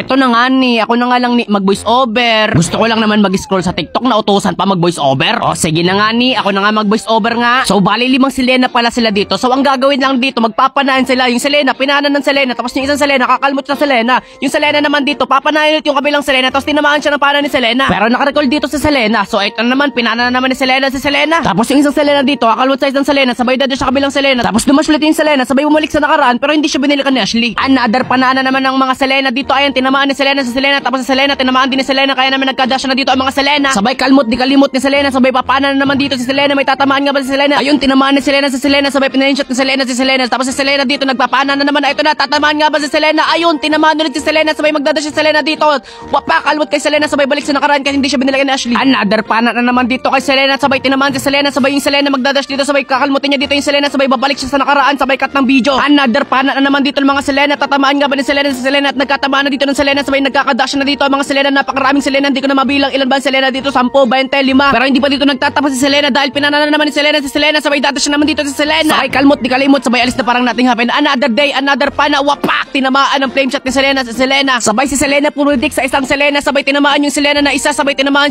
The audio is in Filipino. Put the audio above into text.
Ito na nga ni, ako na nga lang ni mag-voice over. Gusto ko lang naman mag-scroll sa TikTok na utusan pa mag-voice over. O sige na nga ni, ako na nga mag-voice over nga. So bali 5 Selena pala sila dito. So ang gagawin lang dito, magpapanahin sila. Yung Selena, pinanan ng Selena. Tapos yung isang Selena, kakalmot ng Selena. Yung Selena naman dito, papanahin ulit yung kabilang Selena. Tapos tinamaan siya ng pana ni Selena. Pero nakarecall dito si Selena. So ito naman, pinanan na naman ni Selena si Selena. Tapos yung isang Selena dito, kakalmot sa isang Selena. Sabay dado siya kabilang Selena. Tapos dumash ulit yung Selena. Sabay bumalik sa nakaraan. Pero hindi siya binilikan ni Ashley. Another panana naman ng mga Selena dito. Ayan, tinamaan ni Selena sa Selena. Tapos sa Selena, tinamaan din ni Selena. Kaya naman nagka-dash na dito ang mga Selena. Sabay kalmot di kalimot ni Selena. Sabay papana na naman dito si Selena. May tatamaan nga ba si Selena? Ayun, tinamaan ni Selena sa Selena. Sabay pinaninshot ni Selena si Selena. Tapos si Selena dito nagpapana na naman. Ito na, tatamaan nga ba si Selena? Ayun, tinamaan ulit si Selena. Sabay magdadash si Selena dito. Wapa, kalmot kay Selena. Sabay balik sa nakaraan kasi hindi siya binilagyan ni Ashley. Another pana na naman dito kay Selena. Sabay tinamaan si Selena. Sabay yung Selena magdadash dito. Sabay kakalmutin niya dito yung Selena. Sabay babalik siya sa nakaraan. Sabay cut ng video. Another pana na naman dito ng mga Selena. Tatamaan nga ba ni Selena sa Selena at nagkatamaan na dito ng Selena. Sabay nagkakadash na dito ang mga Selena. Napakaraming Selena. Hindi ko na mabilang ilan ba ang Selena dito. 10, 20, 5. Pero hindi pa dito nagtatapos si Selena dahil pinana na naman ni Selena si Selena. Sabay dadash na naman dito si Selena. Sabay kalmot di kalimot. Sabay alis na parang nothing happened. Another day, another pana. Wapak! Tinamaan ang flame shot ni Selena sa Selena. Sabay si Selena puro dik sa isang Selena. Sabay tinamaan yung Selena na isa. Sabay tinamaan